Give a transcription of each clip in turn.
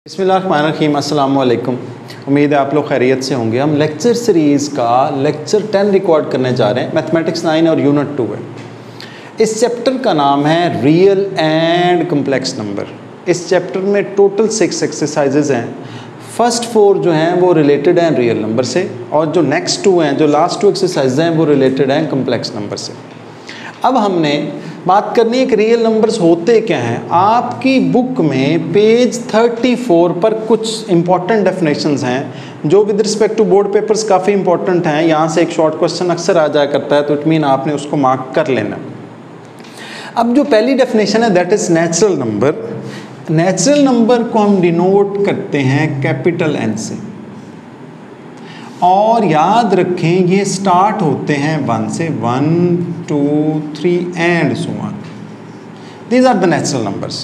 बिस्मिल्लाहिर्रहमानिर्रहीम, अस्सलाम वालेकुम। उम्मीद है आप लोग खैरियत से होंगे। हम लेक्चर सीरीज़ का लेक्चर 10 रिकॉर्ड करने जा रहे हैं। मैथमेटिक्स 9 और यूनिट 2 है। इस चैप्टर का नाम है रियल एंड कम्प्लेक्स नंबर। इस चैप्टर में टोटल 6 एक्सरसाइजेज हैं। फर्स्ट 4 जो हैं वो रिलेटेड हैं रियल नंबर से, और जो नेक्स्ट 2 हैं, जो लास्ट 2 एक्सरसाइज हैं, वो रिलेटेड हैं कम्प्लेक्स नंबर से। अब हमने बात करनी है कि रियल नंबर्स होते क्या हैं। आपकी बुक में पेज 34 पर कुछ इंपॉर्टेंट डेफिनेशंस हैं जो with respect to board papers काफ़ी इंपॉर्टेंट हैं। यहाँ से एक शॉर्ट क्वेश्चन अक्सर आ जाया करता है, तो इट मीन आपने उसको मार्क कर लेना। अब जो पहली डेफिनेशन है that is natural number. Natural number को हम डिनोट करते हैं कैपिटल एन से, और याद रखें ये स्टार्ट होते हैं 1 से, 1 2 3 and so on. These are the natural numbers.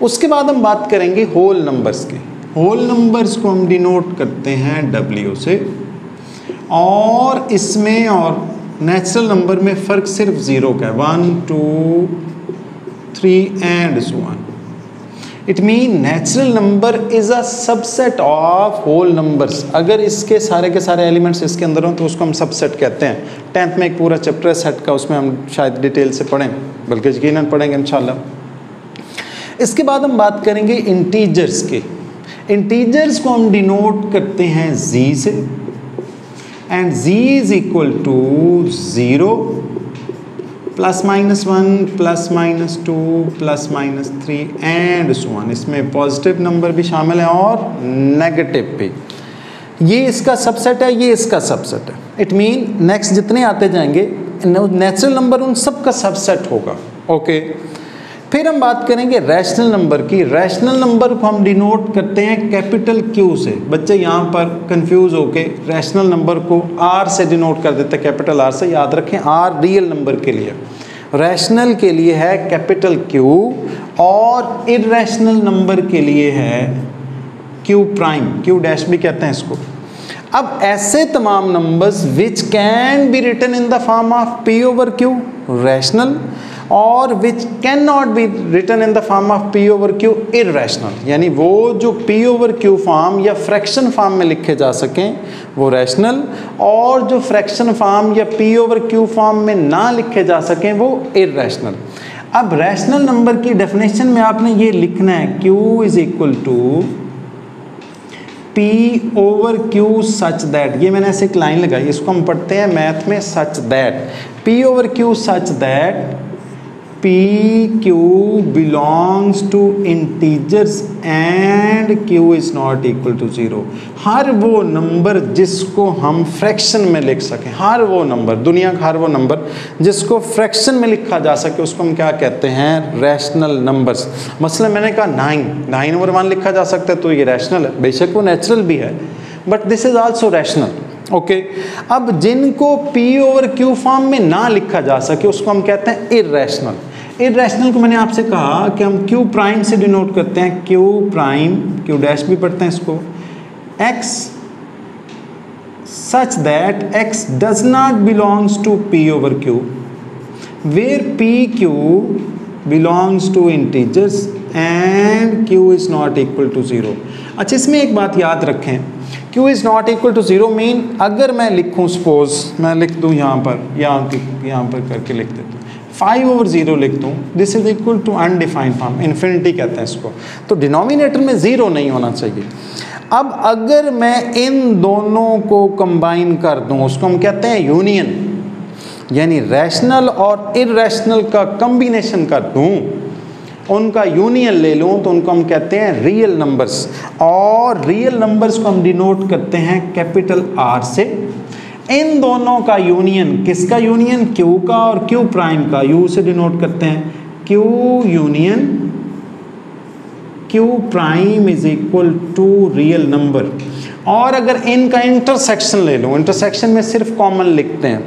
उसके बाद हम बात करेंगे होल नंबर्स के। होल नंबर्स को हम डिनोट करते हैं W से, और इसमें और नेचुरल नंबर में फ़र्क सिर्फ 0 का है, 1 2 3 and so on. It mean natural number is a subset of whole numbers. अगर इसके सारे के सारे एलिमेंट्स इसके अंदर हों तो उसको हम सबसेट कहते हैं। 10th में एक पूरा चैप्टर है सेट का, उसमें हम शायद डिटेल से पढ़ें, बल्कि यकीनन पढ़ेंगे इंशाल्लाह। इसके बाद हम बात करेंगे इंटीजर्स के। इंटीजर्स को हम डिनोट करते हैं Z से, and Z is equal to 0 ±1 ±2 ±3 and so on. इसमें पॉजिटिव नंबर भी शामिल है और नेगेटिव भी। ये इसका सबसेट है, ये इसका सबसेट है। इट मीन नेक्स्ट जितने आते जाएंगे नेचुरल नंबर उन सब का सबसेट होगा। ओके, फिर हम बात करेंगे रैशनल नंबर की। रैशनल नंबर को हम डिनोट करते हैं कैपिटल Q से। बच्चे यहाँ पर कंफ्यूज होके रैशनल नंबर को R से डिनोट कर देते हैं, कैपिटल R से। याद रखें R रियल नंबर के लिए, रैशनल के लिए है कैपिटल Q, और इर्रेशनल नंबर के लिए है Q प्राइम, Q डैश भी कहते हैं इसको। अब ऐसे तमाम numbers which can be written in the form of P/Q rational, और which can not be written in the form of P/Q irrational, यानी वो जो P/Q फॉर्म या फ्रैक्शन फॉर्म में लिखे जा सकें वो रैशनल, और जो फ्रैक्शन फॉर्म या P/Q फॉर्म में ना लिखे जा सकें वो इर्रेशनल। अब रैशनल नंबर की डेफिनेशन में आपने ये लिखना है Q is equal to P/Q such that. ये मैंने ऐसे एक लाइन लगाई, इसको हम पढ़ते हैं मैथ में such that. P/Q such that PQ belongs to integers and Q is not equal to 0। हर वो नंबर जिसको हम फ्रैक्शन में लिख सकें, हर वो नंबर, दुनिया का हर वो नंबर जिसको फ्रैक्शन में लिखा जा सके उसको हम क्या कहते हैं, रैशनल नंबर्स। मसलन मैंने कहा 9/1 लिखा जा सकता है, तो ये रैशनल है। बेशक वो नेचुरल भी है, but this is also rational. Okay, अब जिनको P/Q फॉर्म में ना लिखा जा सके उसको हम कहते हैं इर्रेशनल। इर्रेशनल को मैंने आपसे कहा कि हम Q प्राइम से डिनोट करते हैं, Q प्राइम, Q डैश भी पढ़ते हैं इसको, X such that X does not belongs to P/Q where PQ belongs to integers and Q is not equal to 0। अच्छा, इसमें एक बात याद रखें, Q is not equal to 0 mean अगर मैं लिखूं, सपोज मैं लिख दूं यहाँ पर करके लिख देता हूँ 5/0 लिख दूँ, this is equal to undefined form, infinity कहते हैं इसको। तो डिनोमिनेटर में 0 नहीं होना चाहिए। अब अगर मैं इन दोनों को कंबाइन कर दूँ उसको हम कहते हैं यूनियन, यानी रैशनल और इर्रेशनल का कम्बिनेशन कर दूँ, उनका यूनियन ले लूँ, तो उनको हम कहते हैं रियल नंबर्स। और रियल नंबर्स को हम डिनोट करते हैं कैपिटल R से। इन दोनों का यूनियन, किसका यूनियन, Q का और Q प्राइम का, U से डिनोट करते हैं Q union Q prime is equal to real number. और अगर इनका इंटरसेक्शन ले लूँ, इंटरसेक्शन में सिर्फ कॉमन लिखते हैं,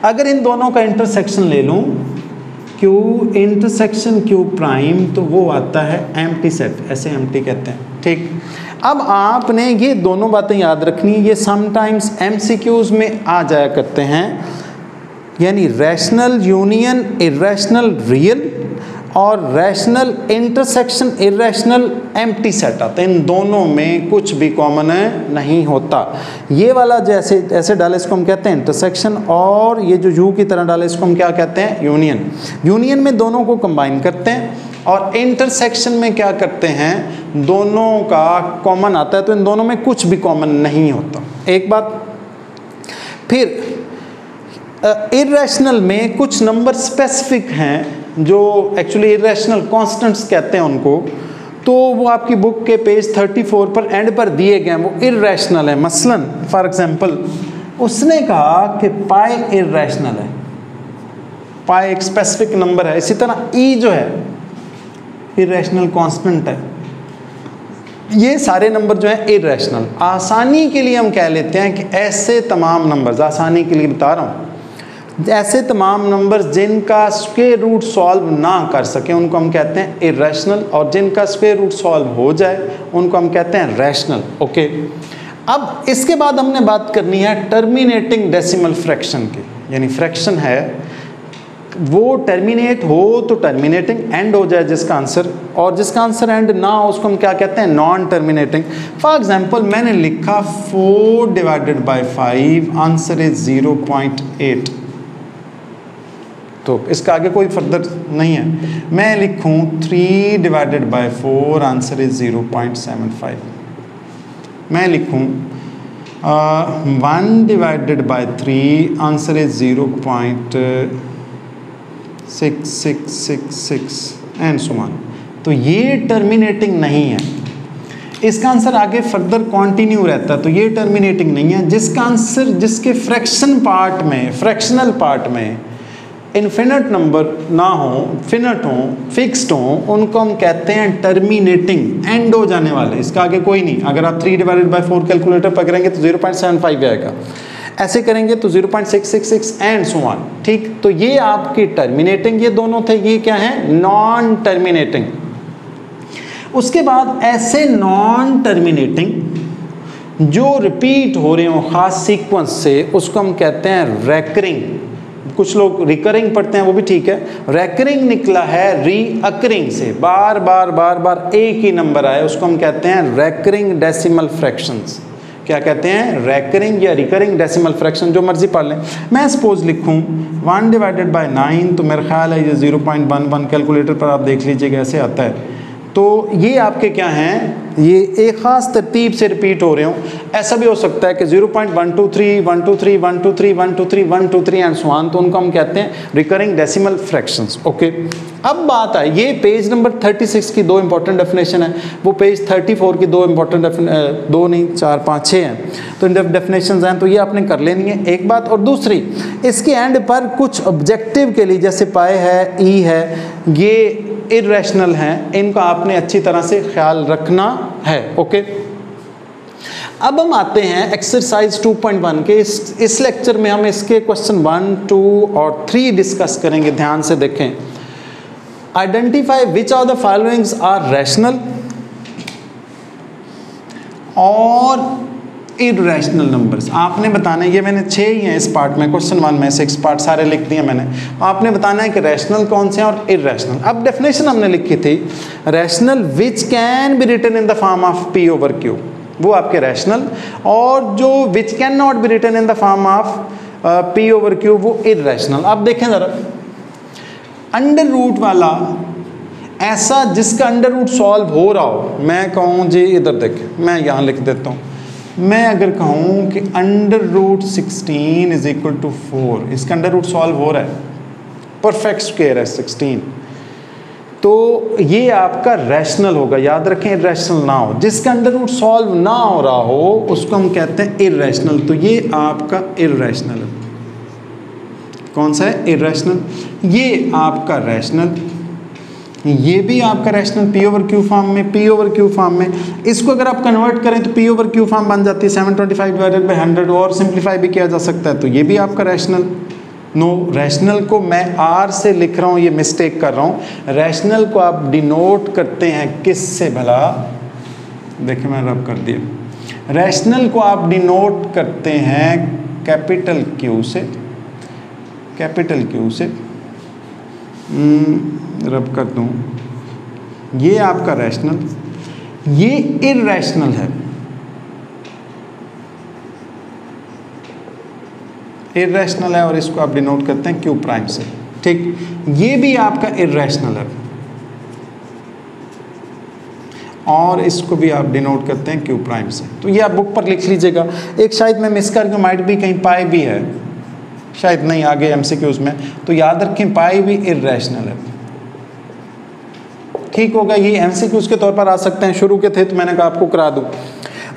अगर इन दोनों का इंटरसेक्शन ले लूँ Q इंटरसेक्शन Q प्राइम, तो वो आता है एम्प्टी सेट, ऐसे एम्प्टी कहते हैं। ठीक, अब आपने ये दोनों बातें याद रखनी, ये समटाइम्स MCQs में आ जाया करते हैं, यानी रैशनल यूनियन इर्रेशनल रियल, और rational intersection irrational empty set आता है। इन दोनों में कुछ भी कॉमन नहीं होता। ये वाला जैसे ऐसे डाले इसको हम कहते हैं इंटरसेक्शन, और ये जो यू की तरह डाले इसको हम क्या कहते हैं, यूनियन। यूनियन में दोनों को कंबाइन करते हैं, और इंटरसेक्शन में क्या करते हैं, दोनों का कॉमन आता है। तो इन दोनों में कुछ भी कॉमन नहीं होता, एक बात। फिर इरेशनल में कुछ नंबर स्पेसिफिक हैं जो एक्चुअली इरेशनल कांस्टेंट्स कहते हैं उनको, तो वो आपकी बुक के पेज 34 पर एंड पर दिए गए हैं, वो इरेशनल है। मसलन फॉर एग्जांपल उसने कहा कि पाई इरेशनल है, पाई एक स्पेसिफिक नंबर है। इसी तरह ई जो है इरेशनल कांस्टेंट है। ये सारे नंबर जो है इरेशनल। आसानी के लिए हम कह लेते हैं कि ऐसे तमाम नंबर्स, आसानी के लिए बता रहा हूँ, ऐसे तमाम नंबर्स जिनका स्क्वायर रूट सॉल्व ना कर सके उनको हम कहते हैं इरेशनल, और जिनका स्क्वायर रूट सॉल्व हो जाए उनको हम कहते हैं रैशनल। ओके, अब इसके बाद हमने बात करनी है टर्मिनेटिंग डेसिमल फ्रैक्शन की, यानी फ्रैक्शन है वो टर्मिनेट हो तो टर्मिनेटिंग एंड हो जाए जिसका आंसर, और जिसका आंसर एंड ना हो उसको हम क्या कहते हैं, नॉन टर्मिनेटिंग। फॉर एग्जांपल मैंने लिखा 4 डिवाइडेड बाय 5, आंसर इज 0.8, तो इसका आगे कोई फर्दर नहीं है। मैं लिखूं 3 डिवाइडेड बाय 4, आंसर इज 0.75। मैं लिखूं 1 divided by 3, answer is 0.6666 and so on. तो ये टर्मिनेटिंग नहीं है, इसका आंसर आगे फर्दर कंटिन्यू रहता है, तो ये टर्मिनेटिंग नहीं है। जिसका आंसर जिसके फ्रैक्शन पार्ट में, फ्रैक्शनल पार्ट में इन्फिनिट नंबर ना हो, फिनिट हो, फिक्स्ड हो, उनको हम कहते हैं टर्मिनेटिंग, एंड हो जाने वाले। इसका आगे कोई नहीं। अगर आप 3 डिवाइडेड बाय 4 कैलकुलेटर पकड़ेंगे तो 0.75 आएगा, ऐसे करेंगे तो 0.666 एंड सो ऑन। ठीक, तो ये आपकी टर्मिनेटिंग, ये दोनों थे, ये क्या है, नॉन टर्मिनेटिंग। उसके बाद ऐसे नॉन टर्मिनेटिंग जो रिपीट हो रहे हो खास सीक्वेंस से, उसको हम कहते हैं रैकरिंग। कुछ लोग रिकरिंग पढ़ते हैं, वो भी ठीक है। रैकरिंग निकला है रीअकरिंग से, बार बार बार बार एक ही नंबर आए, उसको हम कहते हैं रैकरिंग डेसिमल फ्रैक्शंस। क्या कहते हैं, रैकरिंग या रिकरिंग डेसिमल फ्रैक्शन, जो मर्जी पढ़ लें। मैं सपोज लिखूं 1 डिवाइडेड बाय 9, तो मेरा ख्याल है ये 0.11, कैलकुलेटर पर आप देख लीजिएगा ऐसे आता है। तो ये आपके क्या हैं, ये एक ख़ास तरतीब से रिपीट हो रहे हो। ऐसा भी हो सकता है कि 0.123, 123, 123, 123, 123 एंड सो ऑन, तो उनको हम कहते हैं रिकरिंग डेसिमल फ्रैक्शंस। ओके, अब बात है, ये पेज नंबर 36 की 2 इंपॉर्टेंट डेफिनेशन है, वो पेज 34 की 2 इंपॉर्टेंट 2 नहीं 4 5 6 हैं, तो इन डेफिनेशन हैं, तो ये आपने कर लेनी है, एक बात। और दूसरी, इसके एंड पर कुछ ऑब्जेक्टिव के लिए जैसे पाए है, ई है, ये इरेशनल हैं, इनका आपने अच्छी तरह से ख्याल रखना है। ओके, अब हम आते हैं एक्सरसाइज 2.1 के। इस लेक्चर में हम इसके क्वेश्चन 1, 2 और 3 डिस्कस करेंगे। ध्यान से देखें। Identify which of the followings are rational और इरेशनल नंबर्स। आपने बताना है, ये मैंने 6 ही हैं इस पार्ट में, क्वेश्चन 1 में 6 पार्ट सारे लिख दिए मैंने। आपने बताना है कि रैशनल कौन से हैं और इरेशनल। अब डेफिनेशन हमने लिखी थी, rational which can be written in the form of P over Q, वो आपके रैशनल, और जो which can not be written in the form of P over Q, वो इरेशनल। अब देखें ज़रा, अंडर रूट वाला ऐसा जिसका अंडर रूट सॉल्व हो रहा हो, मैं कहूँ जी, इधर देखें, मैं यहाँ लिख देता हूँ, मैं अगर कहूँ कि under root 16 is equal to 4, इसका अंडर रूट सॉल्व हो रहा है, परफेक्ट स्क्वायर है 16, तो ये आपका रैशनल होगा। याद रखें, इरेशनल ना हो, जिसका अंडर रूट सॉल्व ना हो रहा हो उसको हम कहते हैं इरेशनल। तो ये आपका इरेशनल है। कौन सा है, इरेशनल। ये आपका रैशनल, ये भी आपका rational P over Q form में, पी ओवर क्यू फॉर्म में। इसको अगर आप कन्वर्ट करें तो पी ओवर क्यू फॉर्म बन जाती है 725 डिवाइडेड बाय 100, और सिंप्लीफाई भी किया जा सकता है, तो ये भी आपका रैशनल। नो, रैशनल को मैं आर से लिख रहा हूँ, ये मिस्टेक कर रहा हूँ। रैशनल को आप डिनोट करते हैं किस से भला, देखिए मैं रब कर दिया। रैशनल को आप डिनोट करते हैं कैपिटल क्यू से, कैपिटल क्यू से। रब कर दूँ, ये आपका रैशनल, ये इर्रेशनल है, इर्रेशनल है और इसको आप डिनोट करते हैं क्यू प्राइम से, ठीक। ये भी आपका इर्रेशनल है और इसको भी आप डिनोट करते हैं क्यू प्राइम से। तो ये आप बुक पर लिख लीजिएगा। एक शायद मैं मिस कर दूँ, माइट भी कहीं पाई भी है, शायद नहीं आगे एमसीक्यूज में, तो याद रखें पाई भी इर्रेशनल है, ठीक होगा। ये एमसीक्यूज के तौर पर आ सकते हैं, शुरू के थे तो मैंने कहा आपको करा दूँ।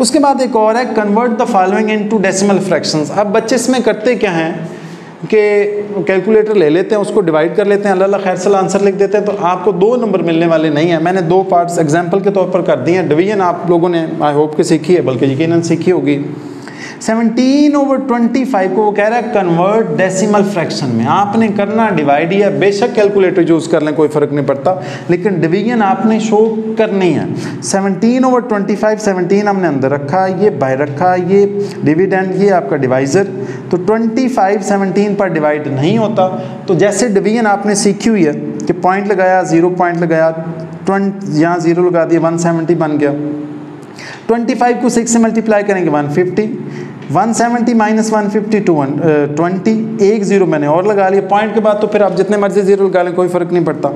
उसके बाद एक और है convert the following into decimal fractions. अब बच्चे इसमें करते क्या हैं कि कैलकुलेटर ले लेते हैं, उसको डिवाइड कर लेते हैं, अल्लाह खैर सला आंसर लिख देते हैं, तो आपको 2 नंबर मिलने वाले नहीं है। मैंने 2 पार्ट्स एग्जांपल के तौर पर कर दिए हैं। डिवीजन आप लोगों ने आई होप कि सीखी है, बल्कि यकीनन सीखी होगी। 17/25 को वो कह रहा है कन्वर्ट डेसिमल फ्रैक्शन में। आपने करना डिवाइड ही है, बेशक कैलकुलेटर यूज़ कर लें कोई फ़र्क नहीं पड़ता, लेकिन डिवीजन आपने शो करनी है। 17/25, 17 हमने अंदर रखा, ये बाहर रखा, ये डिविडेंड, ये आपका डिवाइज़र। तो 25 17 पर डिवाइड नहीं होता, तो जैसे डिवीजन आपने सीखी हुई है कि पॉइंट लगाया, 0 पॉइंट लगाया, 20 यहाँ 0 लगा दिया, 170 बन गया। 25 को 6 से मल्टीप्लाई करेंगे 150, 170 माइनस 150 20, एक 0 मैंने और लगा लिया। पॉइंट के बाद तो फिर आप जितने मर्जी 0 लगा लें, कोई फ़र्क नहीं पड़ता।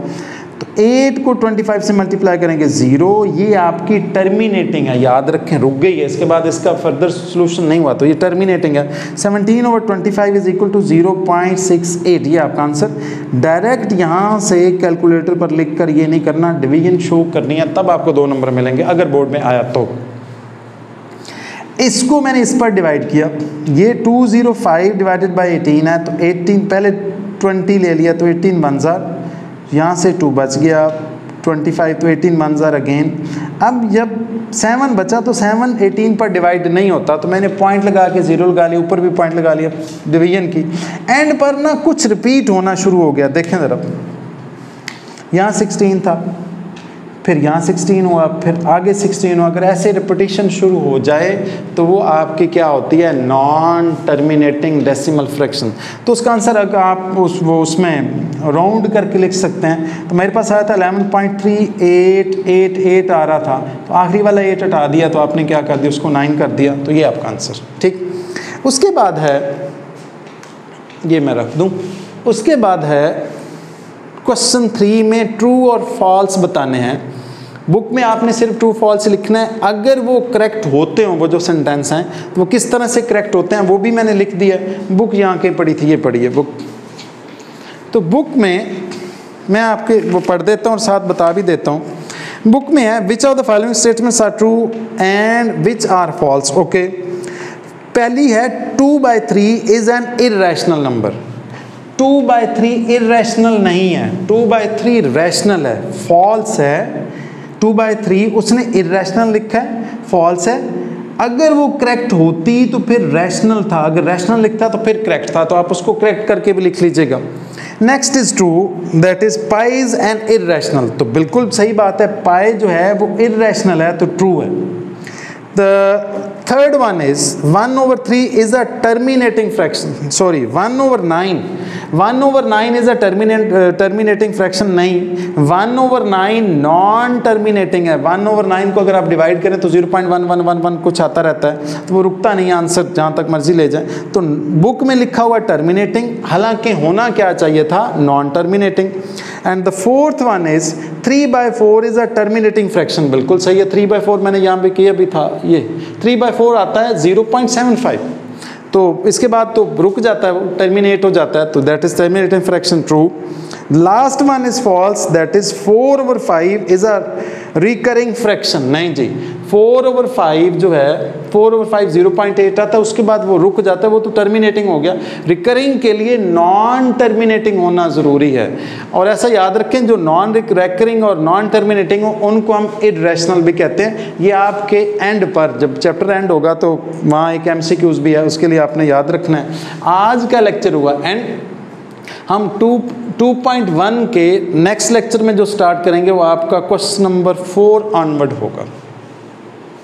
तो 8 को 25 से मल्टीप्लाई करेंगे 0, ये आपकी टर्मिनेटिंग है, याद रखें, रुक गई है, इसके बाद इसका फर्दर सोल्यूशन नहीं हुआ, तो ये टर्मिनेटिंग है। 17/25 इज इक्वल टू 0.68, ये आपका आंसर। डायरेक्ट यहाँ से कैलकुलेटर पर लिख कर ये नहीं करना, डिवीजन शो करनी है, तब आपको 2 नंबर मिलेंगे अगर बोर्ड में आया तो। इसको मैंने इस पर डिवाइड किया, ये 205 डिवाइडेड बाई 18 है, तो 18 पहले 20 ले लिया, तो 18 1000, यहाँ से 2 बच गया, 25 तो 18 1000 अगेन। अब जब 7 बचा तो 7 18 पर डिवाइड नहीं होता, तो मैंने पॉइंट लगा के 0 लगा लिया, ऊपर भी पॉइंट लगा लिया डिवीजन की। एंड पर ना कुछ रिपीट होना शुरू हो गया, देखें ज़रा, यहाँ 16 था, फिर यहाँ 16 हुआ, फिर आगे 16 हुआ। अगर ऐसे रिपीटिशन शुरू हो जाए तो वो आपकी क्या होती है, नॉन टर्मिनेटिंग डेसिमल फ्रैक्शन। तो उसका आंसर अगर आप उसमें राउंड करके लिख सकते हैं, तो मेरे पास आया था 11.3888 आ रहा था, तो आखिरी वाला 8 हटा दिया, तो आपने क्या कर दिया, उसको 9 कर दिया, तो ये आपका आंसर, ठीक। उसके बाद है, ये मैं रख दूँ, उसके बाद है क्वेश्चन 3 में ट्रू और फॉल्स बताने हैं। बुक में आपने सिर्फ ट्रू फॉल्स लिखना है, अगर वो करेक्ट होते हो, वो जो सेंटेंस हैं, तो वो किस तरह से करेक्ट होते हैं वो भी मैंने लिख दिया। बुक यहाँ के पढ़ी थी, ये पढ़ी है बुक। तो बुक में मैं आपके वो पढ़ देता हूँ और साथ बता भी देता हूँ। बुक में है which of the following statements are true and which are false. Okay, पहली है 2/3 is an irrational number. 2/3 irrational नहीं है, 2/3 रैशनल है, फॉल्स है। 2/3 उसने इर्रेशनल लिखा है, फॉल्स है। अगर वो करेक्ट होती तो फिर रैशनल था, अगर रैशनल लिखता तो फिर करेक्ट था, तो आप उसको करेक्ट करके भी लिख लीजिएगा। Next is true, that is pi is an irrational. तो बिल्कुल सही बात है, पाई जो है वो इर्रेशनल है, तो ट्रू है। The third one is 1/3 is a terminating fraction, sorry 1/9, 1/9 is a terminating fraction नहीं, 1/9 नॉन टर्मिनेटिंग है। 1/9 को अगर आप डिवाइड करें तो 0.1111 कुछ आता रहता है, तो वो रुकता नहीं है, आंसर जहाँ तक मर्जी ले जाए। तो बुक में लिखा हुआ टर्मिनेटिंग, हालांकि होना क्या चाहिए था, non terminating. And the fourth one is 3/4 is a terminating fraction, बिल्कुल सही है। 3/4 मैंने यहाँ पे किया भी था, ये 3/4 आता है 0.75, तो इसके बाद तो रुक जाता है, वो टर्मिनेट हो जाता है, तो that is terminating fraction, true. Last one is false, that is 4/5 is a recurring fraction. नहीं जी, 4/5 जो है, 4/5 0.8 आता है, उसके बाद वो रुक जाता है, वो तो टर्मिनेटिंग हो गया। रिकरिंग के लिए नॉन टर्मिनेटिंग होना ज़रूरी है, और ऐसा याद रखें जो नॉन रिकरिंग और नॉन टर्मिनेटिंग हो उनको हम इर्रेशनल भी कहते हैं। ये आपके एंड पर, जब चैप्टर एंड होगा तो वहाँ एक MCQs भी है, उसके लिए आपने याद रखना है। आज का लेक्चर हुआ एंड, हम 2.1 के नेक्स्ट लेक्चर में जो स्टार्ट करेंगे वो आपका क्वेश्चन नंबर 4 ऑनवर्ड होगा।